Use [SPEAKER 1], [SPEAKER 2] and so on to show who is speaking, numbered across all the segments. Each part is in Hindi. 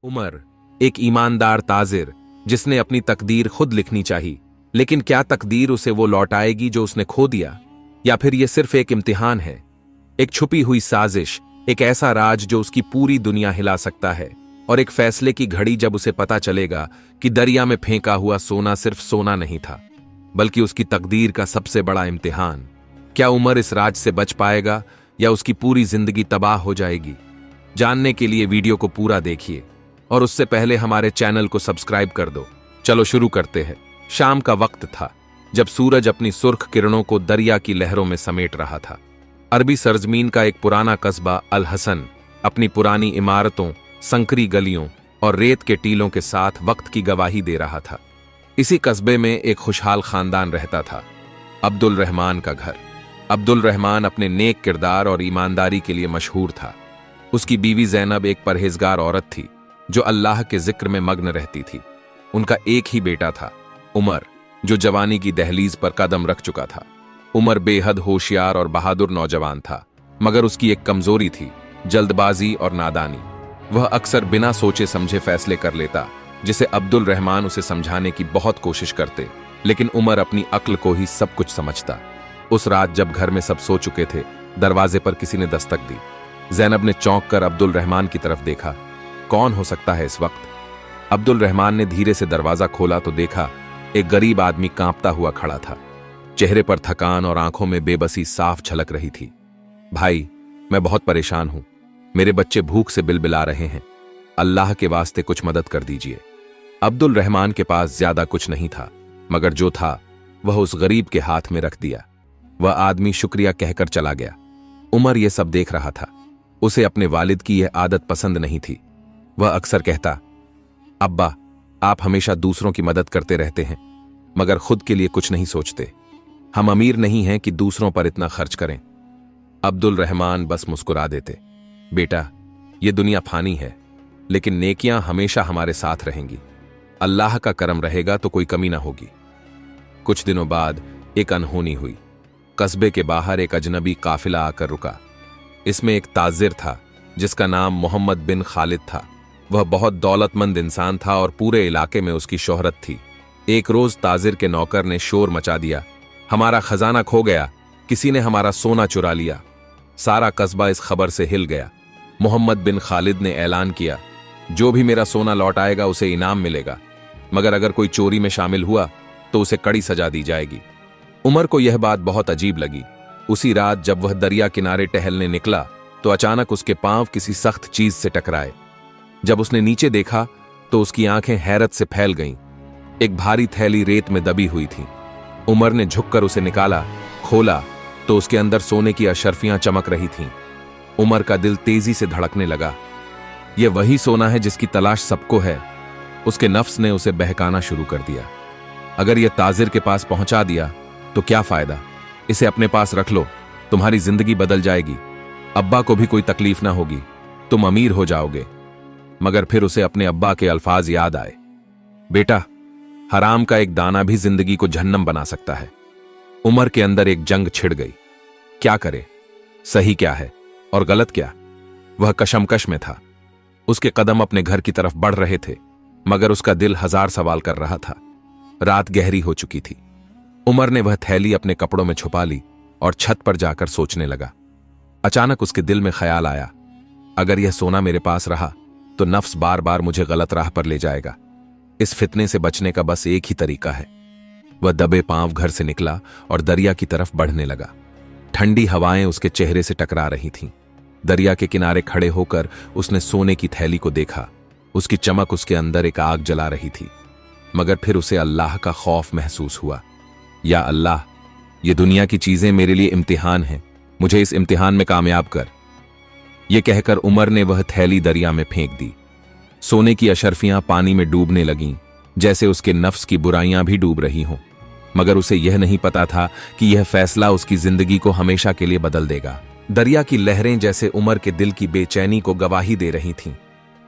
[SPEAKER 1] उमर, एक ईमानदार ताजिर जिसने अपनी तकदीर खुद लिखनी चाहिए, लेकिन क्या तकदीर उसे वो लौटाएगी जो उसने खो दिया, या फिर यह सिर्फ एक इम्तिहान है, एक छुपी हुई साजिश, एक ऐसा राज जो उसकी पूरी दुनिया हिला सकता है, और एक फैसले की घड़ी जब उसे पता चलेगा कि दरिया में फेंका हुआ सोना सिर्फ सोना नहीं था, बल्कि उसकी तकदीर का सबसे बड़ा इम्तिहान। क्या उमर इस राज से बच पाएगा या उसकी पूरी जिंदगी तबाह हो जाएगी? जानने के लिए वीडियो को पूरा देखिए और उससे पहले हमारे चैनल को सब्सक्राइब कर दो। चलो शुरू करते हैं। शाम का वक्त था जब सूरज अपनी सुर्ख किरणों को दरिया की लहरों में समेट रहा था। अरबी सरजमीन का एक पुराना कस्बा अल हसन अपनी पुरानी इमारतों, संकरी गलियों और रेत के टीलों के साथ वक्त की गवाही दे रहा था। इसी कस्बे में एक खुशहाल खानदान रहता था, अब्दुल रहमान का घर। अब्दुल रहमान अपने नेक किरदार और ईमानदारी के लिए मशहूर था। उसकी बीवी ज़ैनब एक परहेजगार औरत थी जो अल्लाह के जिक्र में मग्न रहती थी। उनका एक ही बेटा था, उमर, जो जवानी की दहलीज पर कदम रख चुका था। उमर बेहद होशियार और बहादुर नौजवान था, मगर उसकी एक कमजोरी थी, जल्दबाजी और नादानी। वह अक्सर बिना सोचे समझे फैसले कर लेता, जिसे अब्दुल रहमान उसे समझाने की बहुत कोशिश करते, लेकिन उमर अपनी अक्ल को ही सब कुछ समझता। उस रात जब घर में सब सो चुके थे, दरवाजे पर किसी ने दस्तक दी। ज़ैनब ने चौंक कर अब्दुल रहमान की तरफ देखा। कौन हो सकता है इस वक्त? अब्दुल रहमान ने धीरे से दरवाजा खोला तो देखा एक गरीब आदमी कांपता हुआ खड़ा था। चेहरे पर थकान और आंखों में बेबसी साफ झलक रही थी। भाई, मैं बहुत परेशान हूं। मेरे बच्चे भूख से बिलबिला रहे हैं। अल्लाह के वास्ते कुछ मदद कर दीजिए। अब्दुल रहमान के पास ज्यादा कुछ नहीं था, मगर जो था वह उस गरीब के हाथ में रख दिया। वह आदमी शुक्रिया कहकर चला गया। उमर यह सब देख रहा था। उसे अपने वालिद की यह आदत पसंद नहीं थी। वह अक्सर कहता, अब्बा, आप हमेशा दूसरों की मदद करते रहते हैं, मगर खुद के लिए कुछ नहीं सोचते। हम अमीर नहीं हैं कि दूसरों पर इतना खर्च करें। अब्दुल रहमान बस मुस्कुरा देते। बेटा, यह दुनिया फानी है, लेकिन नेकियां हमेशा हमारे साथ रहेंगी। अल्लाह का करम रहेगा तो कोई कमी ना होगी। कुछ दिनों बाद एक अनहोनी हुई। कस्बे के बाहर एक अजनबी काफिला आकर रुका। इसमें एक ताजिर था जिसका नाम मोहम्मद बिन खालिद था। वह बहुत दौलतमंद इंसान था और पूरे इलाके में उसकी शोहरत थी। एक रोज ताजिर के नौकर ने शोर मचा दिया, हमारा खजाना खो गया, किसी ने हमारा सोना चुरा लिया। सारा कस्बा इस खबर से हिल गया। मोहम्मद बिन खालिद ने ऐलान किया, जो भी मेरा सोना लौटाएगा उसे इनाम मिलेगा, मगर अगर कोई चोरी में शामिल हुआ तो उसे कड़ी सजा दी जाएगी। उमर को यह बात बहुत अजीब लगी। उसी रात जब वह दरिया किनारे टहलने निकला तो अचानक उसके पांव किसी सख्त चीज से टकराए। जब उसने नीचे देखा तो उसकी आंखें हैरत से फैल गईं। एक भारी थैली रेत में दबी हुई थी। उमर ने झुककर उसे निकाला, खोला तो उसके अंदर सोने की अशर्फियां चमक रही थीं। उमर का दिल तेजी से धड़कने लगा। यह वही सोना है जिसकी तलाश सबको है। उसके नफ्स ने उसे बहकाना शुरू कर दिया। अगर यह ताजिर के पास पहुंचा दिया तो क्या फायदा? इसे अपने पास रख लो, तुम्हारी जिंदगी बदल जाएगी। अब्बा को भी कोई तकलीफ ना होगी, तुम अमीर हो जाओगे। मगर फिर उसे अपने अब्बा के अल्फाज याद आए, बेटा, हराम का एक दाना भी जिंदगी को जहन्नम बना सकता है। उमर के अंदर एक जंग छिड़ गई। क्या करे? सही क्या है और गलत क्या? वह कशमकश में था। उसके कदम अपने घर की तरफ बढ़ रहे थे, मगर उसका दिल हजार सवाल कर रहा था। रात गहरी हो चुकी थी। उमर ने वह थैली अपने कपड़ों में छुपा ली और छत पर जाकर सोचने लगा। अचानक उसके दिल में ख्याल आया, अगर यह सोना मेरे पास रहा तो नफ्स बार बार मुझे गलत राह पर ले जाएगा। इस फितने से बचने का बस एक ही तरीका है। वह दबे पांव घर से निकला और दरिया की तरफ बढ़ने लगा। ठंडी हवाएं उसके चेहरे से टकरा रही थीं। दरिया के किनारे खड़े होकर उसने सोने की थैली को देखा। उसकी चमक उसके अंदर एक आग जला रही थी, मगर फिर उसे अल्लाह का खौफ महसूस हुआ। या अल्लाह, ये दुनिया की चीजें मेरे लिए इम्तिहान हैं, मुझे इस इम्तिहान में कामयाब कर। यह कहकर उमर ने वह थैली दरिया में फेंक दी। सोने की अशर्फियां पानी में डूबने लगीं, जैसे उसके नफ्स की बुराइयां भी डूब रही हों। मगर उसे यह नहीं पता था कि यह फैसला उसकी जिंदगी को हमेशा के लिए बदल देगा। दरिया की लहरें जैसे उमर के दिल की बेचैनी को गवाही दे रही थीं।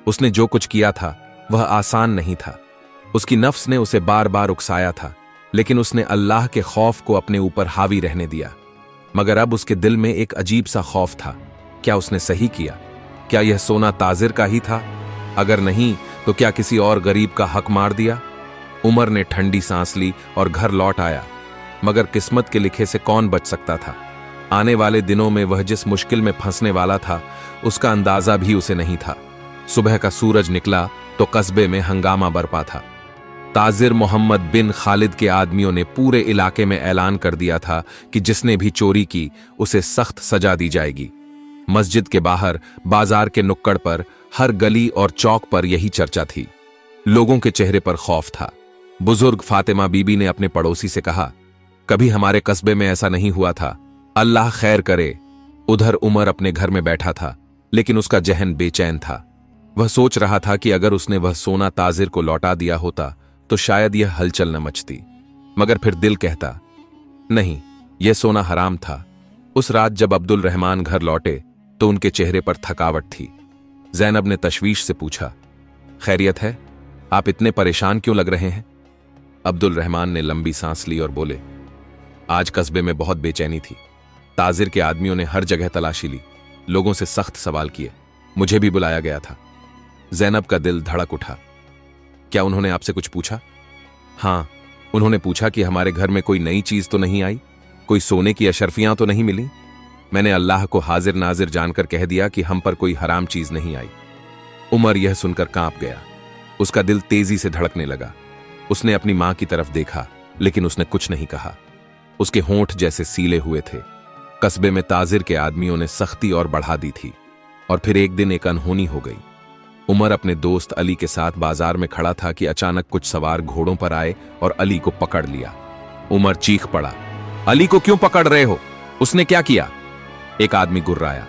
[SPEAKER 1] उसने जो कुछ किया था वह आसान नहीं था। उसकी नफ्स ने उसे बार बार उकसाया था, लेकिन उसने अल्लाह के खौफ को अपने ऊपर हावी रहने दिया। मगर अब उसके दिल में एक अजीब सा खौफ था। क्या उसने सही किया? क्या यह सोना ताजिर का ही था? अगर नहीं, तो क्या किसी और गरीब का हक मार दिया? उमर ने ठंडी सांस ली और घर लौट आया। मगर किस्मत के लिखे से कौन बच सकता था? आने वाले दिनों में वह जिस मुश्किल में फंसने वाला था, उसका अंदाजा भी उसे नहीं था। सुबह का सूरज निकला तो कस्बे में हंगामा बरपा था। ताजिर मोहम्मद बिन खालिद के आदमियों ने पूरे इलाके में ऐलान कर दिया था कि जिसने भी चोरी की उसे सख्त सजा दी जाएगी। मस्जिद के बाहर, बाजार के नुक्कड़ पर, हर गली और चौक पर यही चर्चा थी। लोगों के चेहरे पर खौफ था। बुजुर्ग फातिमा बीबी ने अपने पड़ोसी से कहा, कभी हमारे कस्बे में ऐसा नहीं हुआ था, अल्लाह खैर करे। उधर उमर अपने घर में बैठा था, लेकिन उसका जहन बेचैन था। वह सोच रहा था कि अगर उसने वह सोना ताजिर को लौटा दिया होता तो शायद यह हलचल न मचती। मगर फिर दिल कहता, नहीं, यह सोना हराम था। उस रात जब अब्दुल रहमान घर लौटे तो उनके चेहरे पर थकावट थी। जैनब ने तशवीश से पूछा, खैरियत है? आप इतने परेशान क्यों लग रहे हैं? अब्दुल रहमान ने लंबी सांस ली और बोले, आज कस्बे में बहुत बेचैनी थी। ताजिर के आदमियों ने हर जगह तलाशी ली, लोगों से सख्त सवाल किए, मुझे भी बुलाया गया था। जैनब का दिल धड़क उठा। क्या उन्होंने आपसे कुछ पूछा? हां, उन्होंने पूछा कि हमारे घर में कोई नई चीज तो नहीं आई, कोई सोने की अशरफियां तो नहीं मिली। मैंने अल्लाह को हाजिर नाजिर जानकर कह दिया कि हम पर कोई हराम चीज नहीं आई। उमर यह सुनकर कांप गया। उसका दिल तेजी से धड़कने लगा। उसने अपनी मां की तरफ देखा, लेकिन उसने कुछ नहीं कहा। उसके होंठ जैसे सीले हुए थे। कस्बे में ताजिर के आदमियों ने सख्ती और बढ़ा दी थी। और फिर एक दिन एक अनहोनी हो गई। उमर अपने दोस्त अली के साथ बाजार में खड़ा था कि अचानक कुछ सवार घोड़ों पर आए और अली को पकड़ लिया। उमर चीख पड़ा, अली को क्यों पकड़ रहे हो? उसने क्या किया? एक आदमी गुर्राया,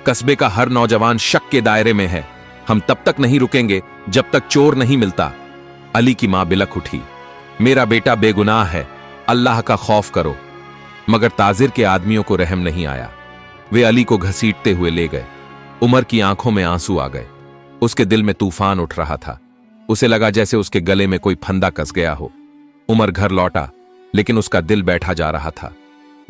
[SPEAKER 1] कस्बे का हर नौजवान शक के दायरे में है। हम तब तक नहीं रुकेंगे जब तक चोर नहीं मिलता। अली की मां बिलख उठी, मेरा बेटा बेगुनाह है, अल्लाह का खौफ करो। मगर ताजिर के आदमियों को रहम नहीं आया। वे अली को घसीटते हुए ले गए। उमर की आंखों में आंसू आ गए। उसके दिल में तूफान उठ रहा था। उसे लगा जैसे उसके गले में कोई फंदा कस गया हो। उमर घर लौटा, लेकिन उसका दिल बैठा जा रहा था।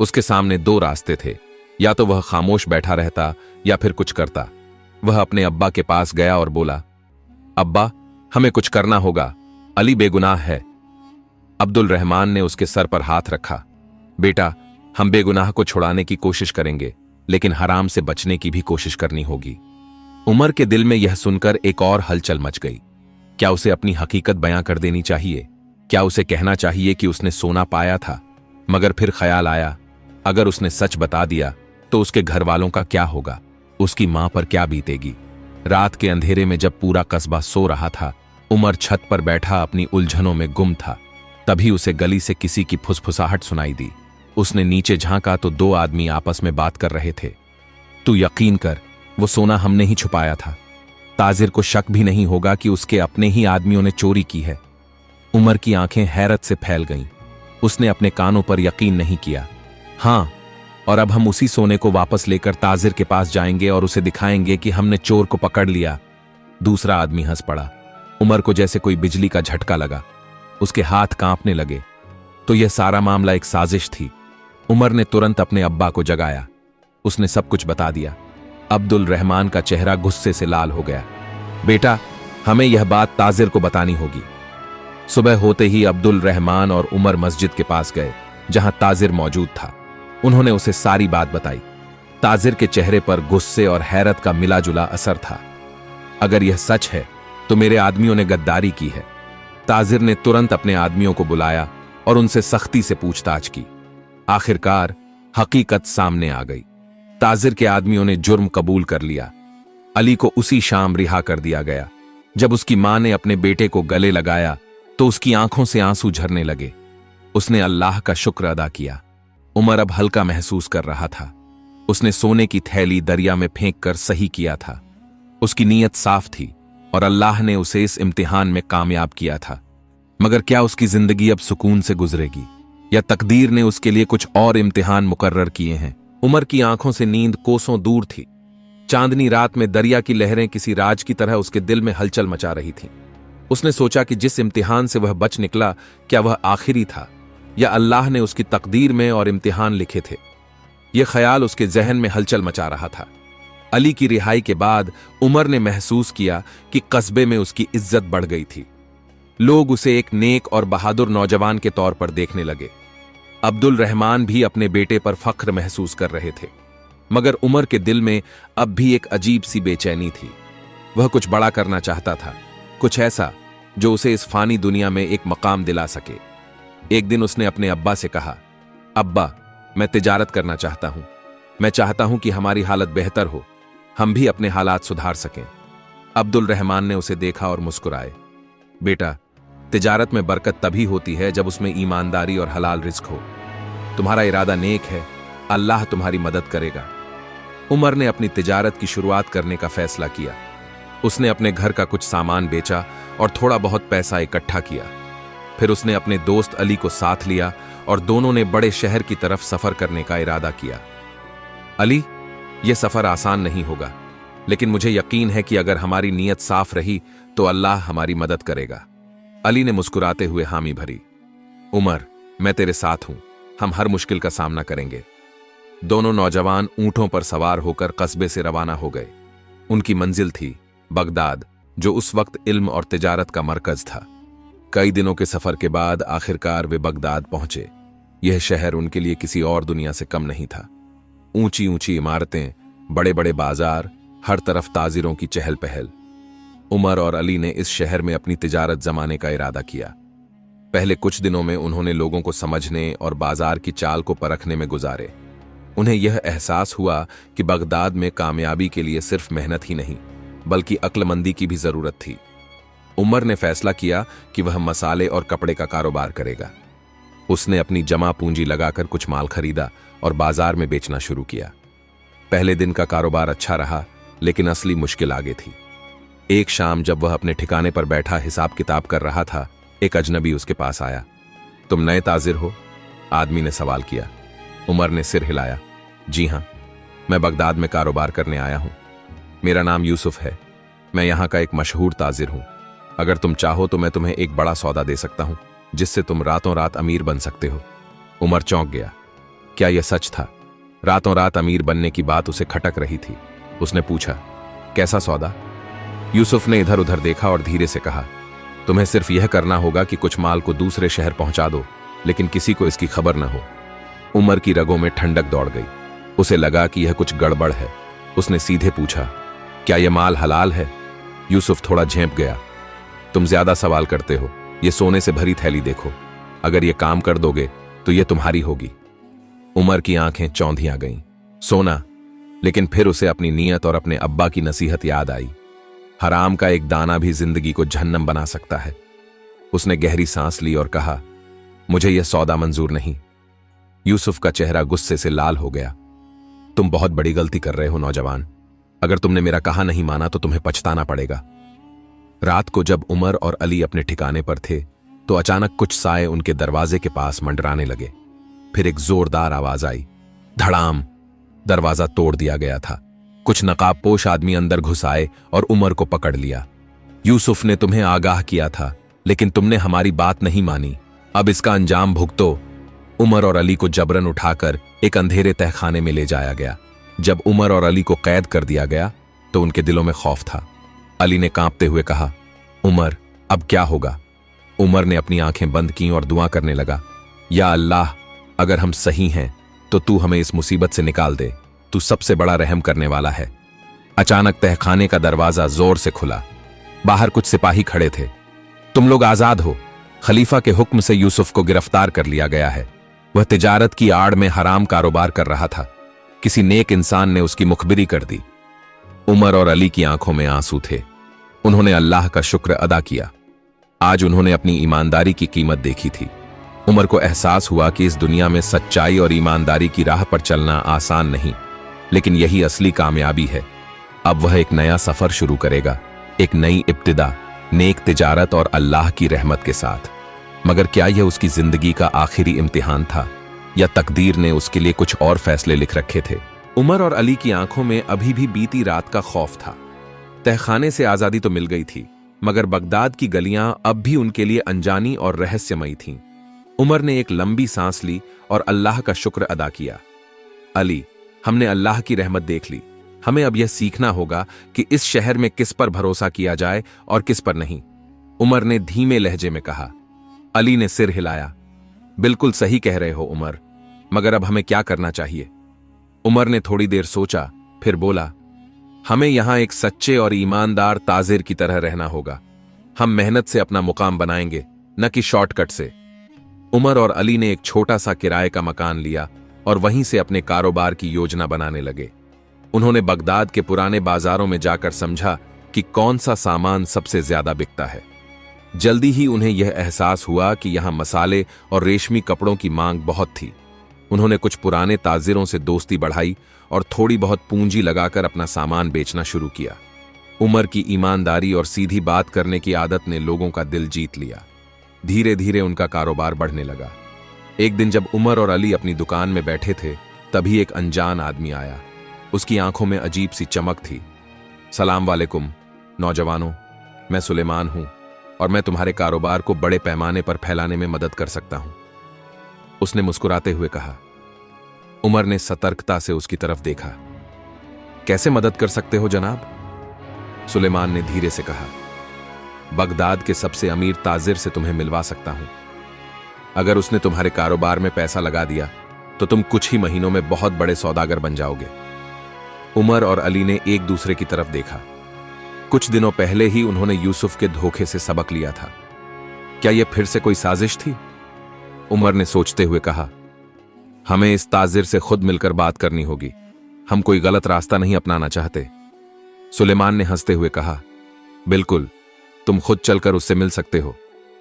[SPEAKER 1] उसके सामने दो रास्ते थे, या तो वह खामोश बैठा रहता या फिर कुछ करता। वह अपने अब्बा के पास गया और बोला, अब्बा, हमें कुछ करना होगा, अली बेगुनाह है। अब्दुल रहमान ने उसके सर पर हाथ रखा, बेटा, हम बेगुनाह को छुड़ाने की कोशिश करेंगे, लेकिन हराम से बचने की भी कोशिश करनी होगी। उमर के दिल में यह सुनकर एक और हलचल मच गई। क्या उसे अपनी हकीकत बयां कर देनी चाहिए? क्या उसे कहना चाहिए कि उसने सोना पाया था? मगर फिर ख्याल आया, अगर उसने सच बता दिया तो उसके घर वालों का क्या होगा? उसकी मां पर क्या बीतेगी? रात के अंधेरे में जब पूरा कस्बा सो रहा था, उमर छत पर बैठा अपनी उलझनों में गुम था। तभी उसे गली से किसी की फुसफुसाहट सुनाई दी। उसने नीचे झांका तो दो आदमी आपस में बात कर रहे थे। तू यकीन कर, वो सोना हमने ही छुपाया था। ताजिर को शक भी नहीं होगा कि उसके अपने ही आदमियों ने चोरी की है। उमर की आंखें हैरत से फैल गईं। उसने अपने कानों पर यकीन नहीं किया। हां, और अब हम उसी सोने को वापस लेकर ताजिर के पास जाएंगे और उसे दिखाएंगे कि हमने चोर को पकड़ लिया। दूसरा आदमी हंस पड़ा। उमर को जैसे कोई बिजली का झटका लगा। उसके हाथ कांपने लगे। तो यह सारा मामला एक साजिश थी। उमर ने तुरंत अपने अब्बा को जगाया। उसने सब कुछ बता दिया। अब्दुल रहमान का चेहरा गुस्से से लाल हो गया। बेटा, हमें यह बात ताजिर को बतानी होगी। सुबह होते ही अब्दुल रहमान और उमर मस्जिद के पास गए, जहां ताजिर मौजूद था। उन्होंने उसे सारी बात बताई। ताजिर के चेहरे पर गुस्से और हैरत का मिला जुला असर था। अगर यह सच है तो मेरे आदमियों ने गद्दारी की है। ताजिर ने तुरंत अपने आदमियों को बुलाया और उनसे सख्ती से पूछताछ की। आखिरकार हकीकत सामने आ गई। ताजिर के आदमियों ने जुर्म कबूल कर लिया। अली को उसी शाम रिहा कर दिया गया। जब उसकी मां ने अपने बेटे को गले लगाया तो उसकी आंखों से आंसू झरने लगे। उसने अल्लाह का शुक्र अदा किया। उमर अब हल्का महसूस कर रहा था। उसने सोने की थैली दरिया में फेंक कर सही किया था। उसकी नीयत साफ थी और अल्लाह ने उसे इस इम्तिहान में कामयाब किया था। मगर क्या उसकी जिंदगी अब सुकून से गुजरेगी, या तकदीर ने उसके लिए कुछ और इम्तिहान मुकर्रर किए हैं? उमर की आंखों से नींद कोसों दूर थी। चांदनी रात में दरिया की लहरें किसी राज की तरह उसके दिल में हलचल मचा रही थीं। उसने सोचा कि जिस इम्तिहान से वह बच निकला, क्या वह आखिरी था, या अल्लाह ने उसकी तकदीर में और इम्तिहान लिखे थे? यह ख्याल उसके जहन में हलचल मचा रहा था। अली की रिहाई के बाद उमर ने महसूस किया कि कस्बे में उसकी इज्जत बढ़ गई थी। लोग उसे एक नेक और बहादुर नौजवान के तौर पर देखने लगे। अब्दुल रहमान भी अपने बेटे पर फख्र महसूस कर रहे थे, मगर उमर के दिल में अब भी एक अजीब सी बेचैनी थी। वह कुछ बड़ा करना चाहता था, कुछ ऐसा जो उसे इस फानी दुनिया में एक मकाम दिला सके। एक दिन उसने अपने अब्बा से कहा, अब्बा, मैं तिजारत करना चाहता हूं। मैं चाहता हूं कि हमारी हालत बेहतर हो, हम भी अपने हालात सुधार सकें। अब्दुल रहमान ने उसे देखा और मुस्कुराए। बेटा, तिजारत में बरकत तभी होती है जब उसमें ईमानदारी और हलाल रिस्क हो। तुम्हारा इरादा नेक है, अल्लाह तुम्हारी मदद करेगा। उमर ने अपनी तिजारत की शुरुआत करने का फैसला किया। उसने अपने घर का कुछ सामान बेचा और थोड़ा बहुत पैसा इकट्ठा किया। फिर उसने अपने दोस्त अली को साथ लिया और दोनों ने बड़े शहर की तरफ सफर करने का इरादा किया। अली, यह सफर आसान नहीं होगा, लेकिन मुझे यकीन है कि अगर हमारी नीयत साफ रही तो अल्लाह हमारी मदद करेगा। अली ने मुस्कुराते हुए हामी भरी। उमर, मैं तेरे साथ हूं, हम हर मुश्किल का सामना करेंगे। दोनों नौजवान ऊंटों पर सवार होकर कस्बे से रवाना हो गए। उनकी मंजिल थी बगदाद, जो उस वक्त इल्म और तिजारत का मरकज था। कई दिनों के सफर के बाद आखिरकार वे बगदाद पहुंचे। यह शहर उनके लिए किसी और दुनिया से कम नहीं था। ऊंची ऊंची इमारतें, बड़े बड़े बाजार, हर तरफ ताजिरों की चहल पहल। उमर और अली ने इस शहर में अपनी तिजारत जमाने का इरादा किया। पहले कुछ दिनों में उन्होंने लोगों को समझने और बाजार की चाल को परखने में गुजारे। उन्हें यह एहसास हुआ कि बगदाद में कामयाबी के लिए सिर्फ मेहनत ही नहीं, बल्कि अक्लमंदी की भी जरूरत थी। उमर ने फैसला किया कि वह मसाले और कपड़े का कारोबार करेगा। उसने अपनी जमा पूंजी लगाकर कुछ माल खरीदा और बाजार में बेचना शुरू किया। पहले दिन का कारोबार अच्छा रहा, लेकिन असली मुश्किल आगे थी। एक शाम जब वह अपने ठिकाने पर बैठा हिसाब किताब कर रहा था, एक अजनबी उसके पास आया। तुम नए ताजिर हो? आदमी ने सवाल किया। उमर ने सिर हिलाया। जी हां, मैं बगदाद में कारोबार करने आया हूं। मेरा नाम यूसुफ है, मैं यहां का एक मशहूर ताजिर हूं। अगर तुम चाहो तो मैं तुम्हें एक बड़ा सौदा दे सकता हूं, जिससे तुम रातों रात अमीर बन सकते हो। उमर चौंक गया। क्या यह सच था? रातों रात अमीर बनने की बात उसे खटक रही थी। उसने पूछा, कैसा सौदा? यूसुफ ने इधर उधर देखा और धीरे से कहा, तुम्हें सिर्फ यह करना होगा कि कुछ माल को दूसरे शहर पहुंचा दो, लेकिन किसी को इसकी खबर न हो। उमर की रगों में ठंडक दौड़ गई। उसे लगा कि यह कुछ गड़बड़ है। उसने सीधे पूछा, क्या यह माल हलाल है? यूसुफ थोड़ा झेंप गया। तुम ज्यादा सवाल करते हो, यह सोने से भरी थैली देखो। अगर यह काम कर दोगे तो यह तुम्हारी होगी। उमर की आंखें चौंधियां गईं। सोना? लेकिन फिर उसे अपनी नीयत और अपने अब्बा की नसीहत याद आई। हराम का एक दाना भी जिंदगी को जहन्नम बना सकता है। उसने गहरी सांस ली और कहा, मुझे यह सौदा मंजूर नहीं। यूसुफ का चेहरा गुस्से से लाल हो गया। तुम बहुत बड़ी गलती कर रहे हो नौजवान। अगर तुमने मेरा कहा नहीं माना तो तुम्हें पछताना पड़ेगा। रात को जब उमर और अली अपने ठिकाने पर थे, तो अचानक कुछ साए उनके दरवाजे के पास मंडराने लगे। फिर एक जोरदार आवाज आई। धड़ाम! दरवाजा तोड़ दिया गया था। कुछ नकाबपोश आदमी अंदर घुस आए और उमर को पकड़ लिया। यूसुफ ने तुम्हें आगाह किया था, लेकिन तुमने हमारी बात नहीं मानी। अब इसका अंजाम भुगतो। उमर और अली को जबरन उठाकर एक अंधेरे तहखाने में ले जाया गया। जब उमर और अली को कैद कर दिया गया तो उनके दिलों में खौफ था। अली ने कांपते हुए कहा, उमर, अब क्या होगा? उमर ने अपनी आंखें बंद की और दुआ करने लगा, या अल्लाह, अगर हम सही हैं तो तू हमें इस मुसीबत से निकाल दे। तू सबसे बड़ा रहम करने वाला है। अचानक तहखाने का दरवाजा जोर से खुला। बाहर कुछ सिपाही खड़े थे। तुम लोग आजाद हो। खलीफा के हुक्म से यूसुफ को गिरफ्तार कर लिया गया है। वह तिजारत की आड़ में हराम कारोबार कर रहा था। किसी नेक इंसान ने उसकी मुखबिरी कर दी। उमर और अली की आंखों में आंसू थे। उन्होंने अल्लाह का शुक्र अदा किया। आज उन्होंने अपनी ईमानदारी की कीमत देखी थी। उमर को एहसास हुआ कि इस दुनिया में सच्चाई और ईमानदारी की राह पर चलना आसान नहीं, लेकिन यही असली कामयाबी है। अब वह एक नया सफर शुरू करेगा, एक नई इब्तिदा, नेक तिजारत और अल्लाह की रहमत के साथ। मगर क्या यह उसकी जिंदगी का आखिरी इम्तिहान था, या तकदीर ने उसके लिए कुछ और फैसले लिख रखे थे? उमर और अली की आंखों में अभी भी बीती रात का खौफ था। तहखाने से आजादी तो मिल गई थी, मगर बगदाद की गलियां अब भी उनके लिए अनजानी और रहस्यमयी थीं। उमर ने एक लंबी सांस ली और अल्लाह का शुक्र अदा किया। अली, हमने अल्लाह की रहमत देख ली। हमें अब यह सीखना होगा कि इस शहर में किस पर भरोसा किया जाए और किस पर नहीं, उमर ने धीमे लहजे में कहा। अली ने सिर हिलाया। बिल्कुल सही कह रहे हो उमर, मगर अब हमें क्या करना चाहिए? उमर ने थोड़ी देर सोचा, फिर बोला, हमें यहां एक सच्चे और ईमानदार ताजिर की तरह रहना होगा। हम मेहनत से अपना मुकाम बनाएंगे, न कि शॉर्टकट से। उमर और अली ने एक छोटा सा किराए का मकान लिया और वहीं से अपने कारोबार की योजना बनाने लगे। उन्होंने बगदाद के पुराने बाजारों में जाकर समझा कि कौन सा सामान सबसे ज्यादा बिकता है। जल्दी ही उन्हें यह एहसास हुआ कि यहां मसाले और रेशमी कपड़ों की मांग बहुत थी। उन्होंने कुछ पुराने ताजिरों से दोस्ती बढ़ाई और थोड़ी बहुत पूंजी लगाकर अपना सामान बेचना शुरू किया। उमर की ईमानदारी और सीधी बात करने की आदत ने लोगों का दिल जीत लिया। धीरे धीरे उनका कारोबार बढ़ने लगा। एक दिन जब उमर और अली अपनी दुकान में बैठे थे, तभी एक अनजान आदमी आया। उसकी आंखों में अजीब सी चमक थी। सलाम वालेकुम नौजवानों, मैं सुलेमान हूं और मैं तुम्हारे कारोबार को बड़े पैमाने पर फैलाने में मदद कर सकता हूं, उसने मुस्कुराते हुए कहा। उमर ने सतर्कता से उसकी तरफ देखा। कैसे मदद कर सकते हो जनाब? सुलेमान ने धीरे से कहा। बगदाद के सबसे अमीर ताजिर से तुम्हें मिलवा सकता हूं। अगर उसने तुम्हारे कारोबार में पैसा लगा दिया तो तुम कुछ ही महीनों में बहुत बड़े सौदागर बन जाओगे। उमर और अली ने एक दूसरे की तरफ देखा। कुछ दिनों पहले ही उन्होंने यूसुफ के धोखे से सबक लिया था। क्या यह फिर से कोई साजिश थी? उमर ने सोचते हुए कहा, हमें इस ताजिर से खुद मिलकर बात करनी होगी। हम कोई गलत रास्ता नहीं अपनाना चाहते। सुलेमान ने हंसते हुए कहा, बिल्कुल, तुम खुद चलकर उससे मिल सकते हो,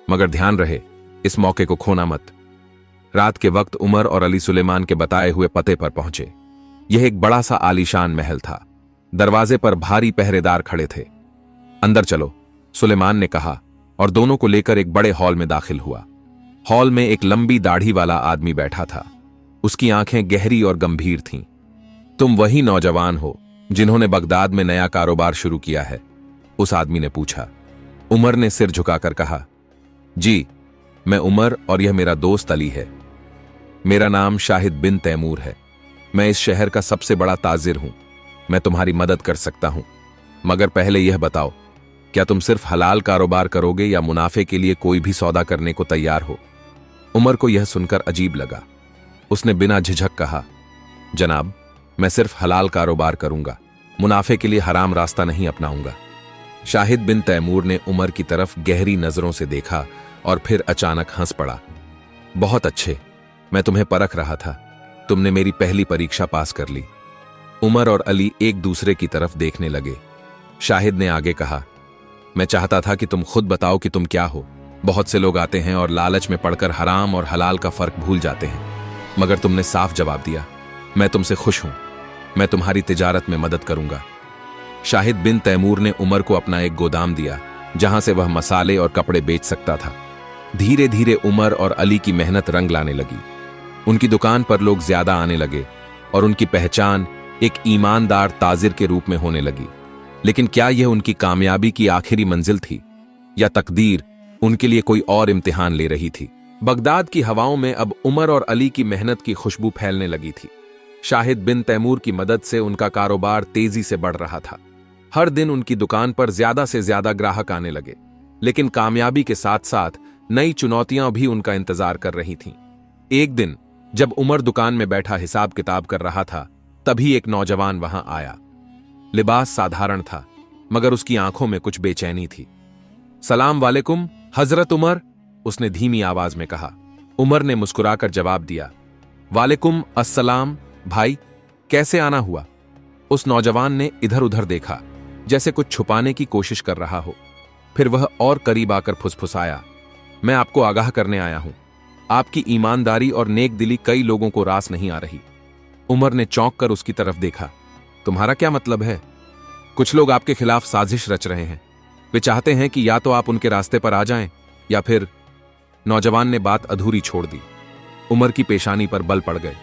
[SPEAKER 1] मगर ध्यान रहे इस मौके को खोना मत। रात के वक्त उमर और अली सुलेमान के बताए हुए पते पर पहुंचे। यह एक बड़ा सा आलीशान महल था। दरवाजे पर भारी पहरेदार खड़े थे। अंदर चलो, सुलेमान ने कहा और दोनों को लेकर एक बड़े हॉल में दाखिल हुआ। हॉल में एक लंबी दाढ़ी वाला आदमी बैठा था। उसकी आंखें गहरी और गंभीर थीं। तुम वही नौजवान हो जिन्होंने बगदाद में नया कारोबार शुरू किया है? उस आदमी ने पूछा। उमर ने सिर झुकाकर कहा, जी, मैं उमर और यह मेरा दोस्त अली है। मेरा नाम शाहिद बिन तैमूर है। मैं इस शहर का सबसे बड़ा ताजिर हूं। मैं तुम्हारी मदद कर सकता हूं, मगर पहले यह बताओ, क्या तुम सिर्फ हलाल कारोबार करोगे या मुनाफे के लिए कोई भी सौदा करने को तैयार हो? उमर को यह सुनकर अजीब लगा। उसने बिना झिझक कहा, जनाब, मैं सिर्फ हलाल कारोबार करूंगा, मुनाफे के लिए हराम रास्ता नहीं अपनाऊंगा। शाहिद बिन तैमूर ने उमर की तरफ गहरी नजरों से देखा और फिर अचानक हंस पड़ा। बहुत अच्छे, मैं तुम्हें परख रहा था। तुमने मेरी पहली परीक्षा पास कर ली। उमर और अली एक दूसरे की तरफ देखने लगे। शाहिद ने आगे कहा, मैं चाहता था कि तुम खुद बताओ कि तुम क्या हो। बहुत से लोग आते हैं और लालच में पड़कर हराम और हलाल का फर्क भूल जाते हैं, मगर तुमने साफ जवाब दिया। मैं तुमसे खुश हूं। मैं तुम्हारी तिजारत में मदद करूंगा। शाहिद बिन तैमूर ने उमर को अपना एक गोदाम दिया, जहां से वह मसाले और कपड़े बेच सकता था। धीरे धीरे उमर और अली की मेहनत रंग लाने लगी। उनकी दुकान पर लोग ज्यादा आने लगे और उनकी पहचान एक ईमानदार ताजिर के रूप में होने लगी। लेकिन क्या यह उनकी कामयाबी की आखिरी मंजिल थी, या तकदीर उनके लिए कोई और इम्तिहान ले रही थी? बगदाद की हवाओं में अब उमर और अली की मेहनत की खुशबू फैलने लगी थी। शाहिद बिन तैमूर की मदद से उनका कारोबार तेजी से बढ़ रहा था। हर दिन उनकी दुकान पर ज्यादा से ज्यादा ग्राहक आने लगे, लेकिन कामयाबी के साथ साथ नई चुनौतियां भी उनका इंतजार कर रही थीं। एक दिन जब उमर दुकान में बैठा हिसाब किताब कर रहा था, तभी एक नौजवान वहां आया। लिबास साधारण था, मगर उसकी आंखों में कुछ बेचैनी थी। सलाम वालेकुम हजरत उमर, उसने धीमी आवाज में कहा। उमर ने मुस्कुराकर जवाब दिया, वालेकुम अस्सलाम भाई, कैसे आना हुआ? उस नौजवान ने इधर उधर देखा, जैसे कुछ छुपाने की कोशिश कर रहा हो। फिर वह और करीब आकर फुसफुसाया, मैं आपको आगाह करने आया हूं। आपकी ईमानदारी और नेक दिली कई लोगों को रास नहीं आ रही। उमर ने चौंक कर उसकी तरफ देखा। तुम्हारा क्या मतलब है? कुछ लोग आपके खिलाफ साजिश रच रहे हैं। वे चाहते हैं कि या तो आप उनके रास्ते पर आ जाएं, या फिर। नौजवान ने बात अधूरी छोड़ दी। उमर की पेशानी पर बल पड़ गए।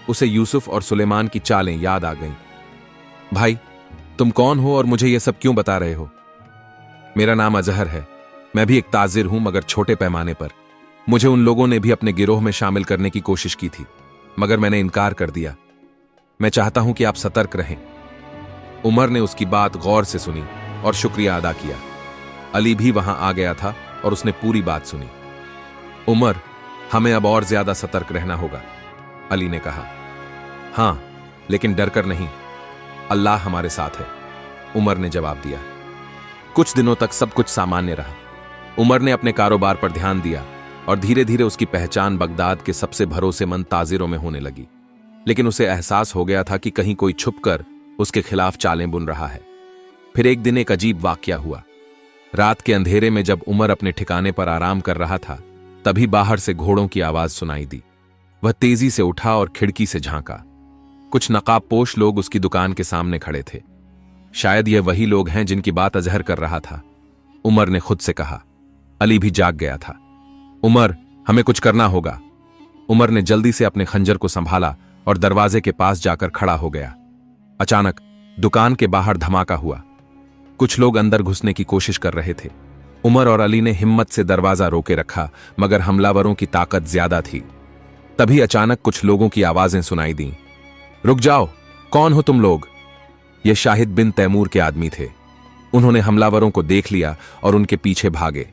[SPEAKER 1] उसे यूसुफ और सुलेमान की चालें याद आ गईं। भाई, तुम कौन हो और मुझे यह सब क्यों बता रहे हो? मेरा नाम अजहर है। मैं भी एक ताजिर हूं, मगर छोटे पैमाने पर। मुझे उन लोगों ने भी अपने गिरोह में शामिल करने की कोशिश की थी, मगर मैंने इनकार कर दिया। मैं चाहता हूं कि आप सतर्क रहें। उमर ने उसकी बात गौर से सुनी और शुक्रिया अदा किया। अली भी वहां आ गया था और उसने पूरी बात सुनी। उमर, हमें अब और ज्यादा सतर्क रहना होगा, अली ने कहा। हां, लेकिन डरकर नहीं, अल्लाह हमारे साथ है, उमर ने जवाब दिया। कुछ दिनों तक सब कुछ सामान्य रहा। उमर ने अपने कारोबार पर ध्यान दिया और धीरे धीरे उसकी पहचान बगदाद के सबसे भरोसेमंद ताजिरों में होने लगी। लेकिन उसे एहसास हो गया था कि कहीं कोई छुपकर उसके खिलाफ चालें बुन रहा है। फिर एक दिन एक अजीब वाकया हुआ। रात के अंधेरे में जब उमर अपने ठिकाने पर आराम कर रहा था, तभी बाहर से घोड़ों की आवाज सुनाई दी। वह तेजी से उठा और खिड़की से झांका। कुछ नकाबपोश लोग उसकी दुकान के सामने खड़े थे। शायद यह वही लोग हैं जिनकी बात अजहर कर रहा था, उमर ने खुद से कहा। अली भी जाग गया था। उमर, हमें कुछ करना होगा। उमर ने जल्दी से अपने खंजर को संभाला और दरवाजे के पास जाकर खड़ा हो गया। अचानक दुकान के बाहर धमाका हुआ। कुछ लोग अंदर घुसने की कोशिश कर रहे थे। उमर और अली ने हिम्मत से दरवाजा रोके रखा, मगर हमलावरों की ताकत ज्यादा थी। तभी अचानक कुछ लोगों की आवाजें सुनाई दीं। रुक जाओ, कौन हो तुम लोग? ये शाहिद बिन तैमूर के आदमी थे। उन्होंने हमलावरों को देख लिया और उनके पीछे भागे।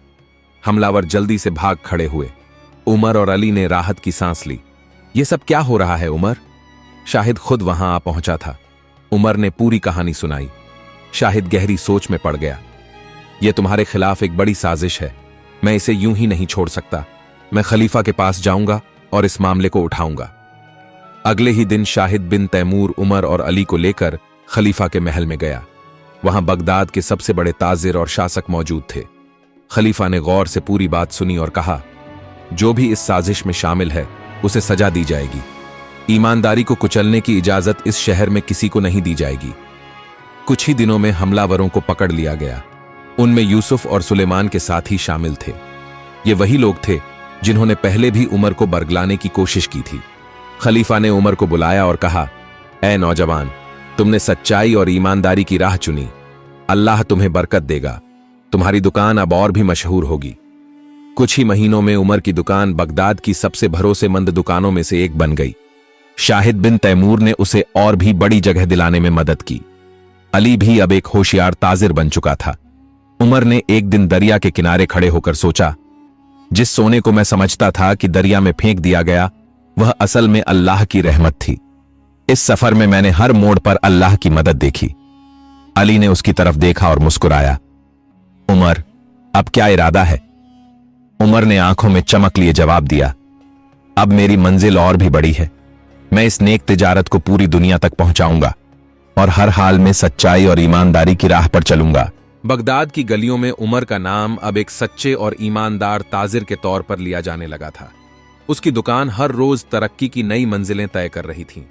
[SPEAKER 1] हमलावर जल्दी से भाग खड़े हुए। उमर और अली ने राहत की सांस ली। यह सब क्या हो रहा है उमर? शाहिद खुद वहां आ पहुंचा था। उमर ने पूरी कहानी सुनाई। शाहिद गहरी सोच में पड़ गया। यह तुम्हारे खिलाफ एक बड़ी साजिश है। मैं इसे यूं ही नहीं छोड़ सकता। मैं खलीफा के पास जाऊंगा और इस मामले को उठाऊंगा। अगले ही दिन शाहिद बिन तैमूर उमर और अली को लेकर खलीफा के महल में गया। वहां बगदाद के सबसे बड़े ताजिर और शासक मौजूद थे। खलीफा ने गौर से पूरी बात सुनी और कहा, जो भी इस साजिश में शामिल है उसे सजा दी जाएगी। ईमानदारी को कुचलने की इजाजत इस शहर में किसी को नहीं दी जाएगी। कुछ ही दिनों में हमलावरों को पकड़ लिया गया। उनमें यूसुफ और सुलेमान के साथी शामिल थे। ये वही लोग थे जिन्होंने पहले भी उमर को बरगलाने की कोशिश की थी। खलीफा ने उमर को बुलाया और कहा, ऐ नौजवान, तुमने सच्चाई और ईमानदारी की राह चुनी। अल्लाह तुम्हें बरकत देगा। तुम्हारी दुकान अब और भी मशहूर होगी। कुछ ही महीनों में उमर की दुकान बगदाद की सबसे भरोसेमंद दुकानों में से एक बन गई। शाहिद बिन तैमूर ने उसे और भी बड़ी जगह दिलाने में मदद की। अली भी अब एक होशियार ताजिर बन चुका था। उमर ने एक दिन दरिया के किनारे खड़े होकर सोचा, जिस सोने को मैं समझता था कि दरिया में फेंक दिया गया, वह असल में अल्लाह की रहमत थी। इस सफर में मैंने हर मोड़ पर अल्लाह की मदद देखी। अली ने उसकी तरफ देखा और मुस्कुराया। उमर, अब क्या इरादा है? उमर ने आंखों में चमक लिए जवाब दिया, अब मेरी मंजिल और भी बड़ी है। मैं इस नेक तिजारत को पूरी दुनिया तक पहुंचाऊंगा और हर हाल में सच्चाई और ईमानदारी की राह पर चलूंगा। बगदाद की गलियों में उमर का नाम अब एक सच्चे और ईमानदार ताजिर के तौर पर लिया जाने लगा था। उसकी दुकान हर रोज तरक्की की नई मंजिलें तय कर रही थी।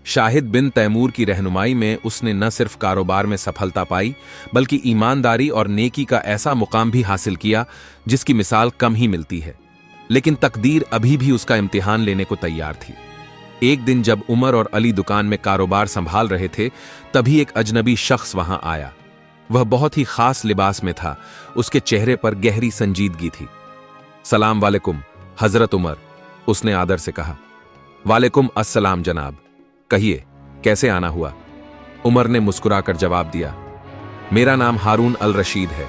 [SPEAKER 1] शाहिद बिन तैमूर की रहनुमाई में उसने न सिर्फ कारोबार में सफलता पाई, बल्कि ईमानदारी और नेकी का ऐसा मुकाम भी हासिल किया जिसकी मिसाल कम ही मिलती है। लेकिन तकदीर अभी भी उसका इम्तिहान लेने को तैयार थी। एक दिन जब उमर और अली दुकान में कारोबार संभाल रहे थे, तभी एक अजनबी शख्स वहां आया। वह बहुत ही खास लिबास में था। उसके चेहरे पर गहरी संजीदगी थी। सलाम वालेकुम हजरत उमर, उसने आदर से कहा। वालेकुम अस्सलाम जनाब, कहिए कैसे आना हुआ? उमर ने मुस्कुराकर जवाब दिया, मेरा नाम हारून अल रशीद है।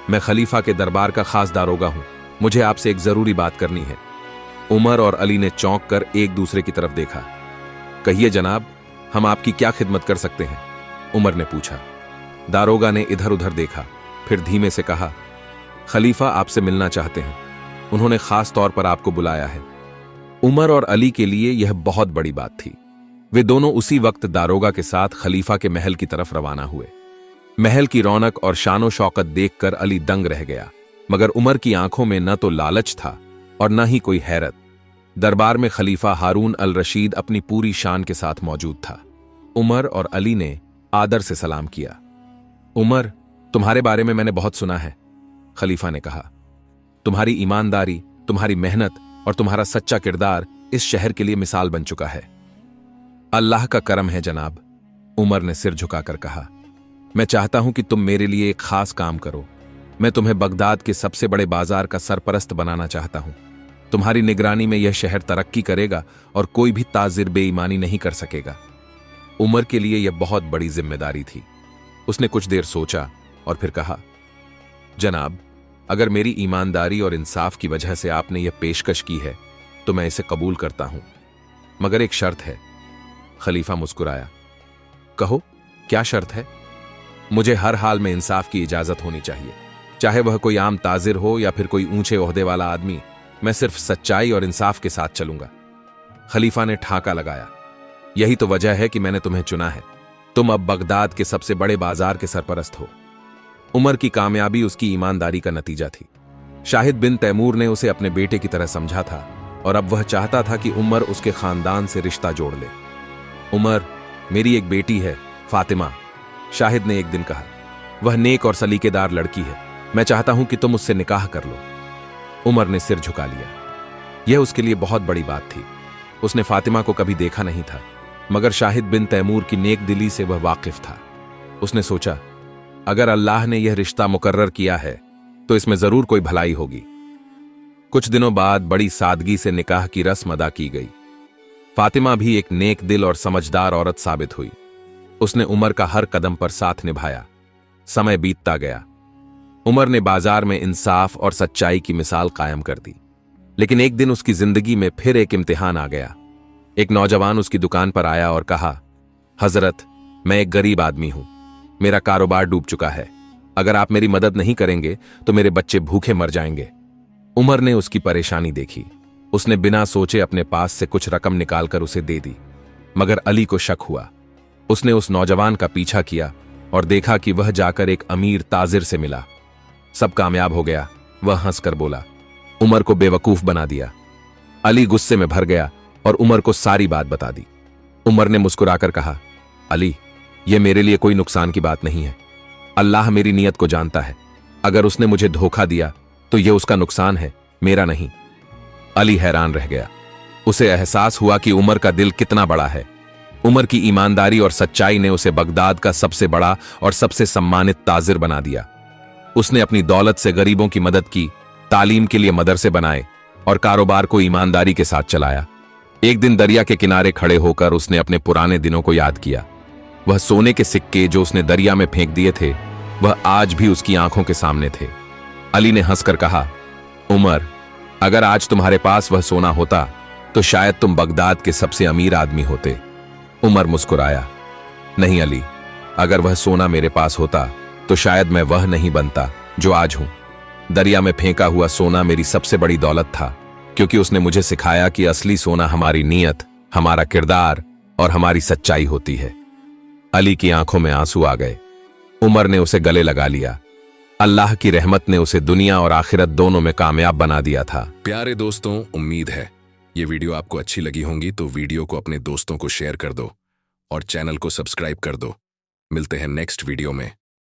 [SPEAKER 1] मैं खलीफा के दरबार का खास दारोगा हूं। मुझे आपसे एक जरूरी बात करनी है। उमर और अली ने चौंक कर एक दूसरे की तरफ देखा। कहिए जनाब, हम आपकी क्या खिदमत कर सकते हैं? उमर ने पूछा। दारोगा ने इधर उधर देखा, फिर धीमे से कहा, खलीफा आपसे मिलना चाहते हैं। उन्होंने खास तौर पर आपको बुलाया है। उमर और अली के लिए यह बहुत बड़ी बात थी। वे दोनों उसी वक्त दारोगा के साथ खलीफा के महल की तरफ रवाना हुए। महल की रौनक और शानो शौकत देखकर अली दंग रह गया, मगर उमर की आंखों में न तो लालच था और न ही कोई हैरत। दरबार में खलीफा हारून अल रशीद अपनी पूरी शान के साथ मौजूद था। उमर और अली ने आदर से सलाम किया। उमर, तुम्हारे बारे में मैंने बहुत सुना है, खलीफा ने कहा। तुम्हारी ईमानदारी, तुम्हारी मेहनत और तुम्हारा सच्चा किरदार इस शहर के लिए मिसाल बन चुका है। अल्लाह का करम है जनाब, उमर ने सिर झुकाकर कहा। मैं चाहता हूं कि तुम मेरे लिए एक खास काम करो। मैं तुम्हें बगदाद के सबसे बड़े बाजार का सरपरस्त बनाना चाहता हूं। तुम्हारी निगरानी में यह शहर तरक्की करेगा और कोई भी ताजिर बेईमानी नहीं कर सकेगा। उमर के लिए यह बहुत बड़ी जिम्मेदारी थी। उसने कुछ देर सोचा और फिर कहा, जनाब, अगर मेरी ईमानदारी और इंसाफ की वजह से आपने यह पेशकश की है तो मैं इसे कबूल करता हूं, मगर एक शर्त है। खलीफा मुस्कुराया। कहो, क्या शर्त है? मुझे हर हाल में इंसाफ की इजाजत होनी चाहिए, चाहे वह कोई आम ताजिर हो या फिर कोई ऊंचे ओहदे वाला आदमी। मैं सिर्फ सच्चाई और इंसाफ के साथ चलूंगा। खलीफा ने ठाका लगाया। यही तो वजह है कि मैंने तुम्हें चुना है। तुम अब बगदाद के सबसे बड़े बाजार के सरपरस्त हो। उमर की कामयाबी उसकी ईमानदारी का नतीजा थी। शाहिद बिन तैमूर ने उसे अपने बेटे की तरह समझा था और अब वह चाहता था कि उमर उसके खानदान से रिश्ता जोड़ ले। उमर, मेरी एक बेटी है, फातिमा, शाहिद ने एक दिन कहा। वह नेक और सलीकेदार लड़की है। मैं चाहता हूं कि तुम उससे निकाह कर लो। उमर ने सिर झुका लिया। यह उसके लिए बहुत बड़ी बात थी। उसने फातिमा को कभी देखा नहीं था, मगर शाहिद बिन तैमूर की नेक दिली से वह वाकिफ था। उसने सोचा, अगर अल्लाह ने यह रिश्ता मुकर्रर किया है तो इसमें जरूर कोई भलाई होगी। कुछ दिनों बाद बड़ी सादगी से निकाह की रस्म अदा की गई। फातिमा भी एक नेक दिल और समझदार औरत साबित हुई। उसने उमर का हर कदम पर साथ निभाया। समय बीतता गया। उमर ने बाजार में इंसाफ और सच्चाई की मिसाल कायम कर दी। लेकिन एक दिन उसकी जिंदगी में फिर एक इम्तिहान आ गया। एक नौजवान उसकी दुकान पर आया और कहा, हजरत, मैं एक गरीब आदमी हूं। मेरा कारोबार डूब चुका है। अगर आप मेरी मदद नहीं करेंगे तो मेरे बच्चे भूखे मर जाएंगे। उमर ने उसकी परेशानी देखी। उसने बिना सोचे अपने पास से कुछ रकम निकालकर उसे दे दी। मगर अली को शक हुआ। उसने उस नौजवान का पीछा किया और देखा कि वह जाकर एक अमीर ताजिर से मिला। सब कामयाब हो गया। वह हंसकर बोला, उमर को बेवकूफ बना दिया। अली गुस्से में भर गया और उमर को सारी बात बता दी। उमर ने मुस्कुराकर कहा, अली, यह मेरे लिए कोई नुकसान की बात नहीं है। अल्लाह मेरी नीयत को जानता है। अगर उसने मुझे धोखा दिया तो यह उसका नुकसान है, मेरा नहीं। अली हैरान रह गया। उसे एहसास हुआ कि उमर का दिल कितना बड़ा है। उमर की ईमानदारी और सच्चाई ने उसे बगदाद का सबसे बड़ा और सबसे सम्मानित ताजिर बना दिया। उसने अपनी दौलत से गरीबों की मदद की, तालीम के लिए मदरसे बनाए और कारोबार को ईमानदारी के साथ चलाया। एक दिन दरिया के किनारे खड़े होकर उसने अपने पुराने दिनों को याद किया। वह सोने के सिक्के जो उसने दरिया में फेंक दिए थे, वह आज भी उसकी आंखों के सामने थे। अली ने हंसकर कहा, उमर, अगर आज तुम्हारे पास वह सोना होता तो शायद तुम बगदाद के सबसे अमीर आदमी होते। उमर मुस्कुराया। नहीं अली, अगर वह सोना मेरे पास होता तो शायद मैं वह नहीं बनता जो आज हूं। दरिया में फेंका हुआ सोना मेरी सबसे बड़ी दौलत था, क्योंकि उसने मुझे सिखाया कि असली सोना हमारी नीयत, हमारा किरदार और हमारी सच्चाई होती है। अली की आंखों में आंसू आ गए। उमर ने उसे गले लगा लिया। अल्लाह की रहमत ने उसे दुनिया और आखिरत दोनों में कामयाब बना दिया था।
[SPEAKER 2] प्यारे दोस्तों, उम्मीद है ये वीडियो आपको अच्छी लगी होंगी, तो वीडियो को अपने दोस्तों को शेयर कर दो और चैनल को सब्सक्राइब कर दो। मिलते हैं नेक्स्ट वीडियो में।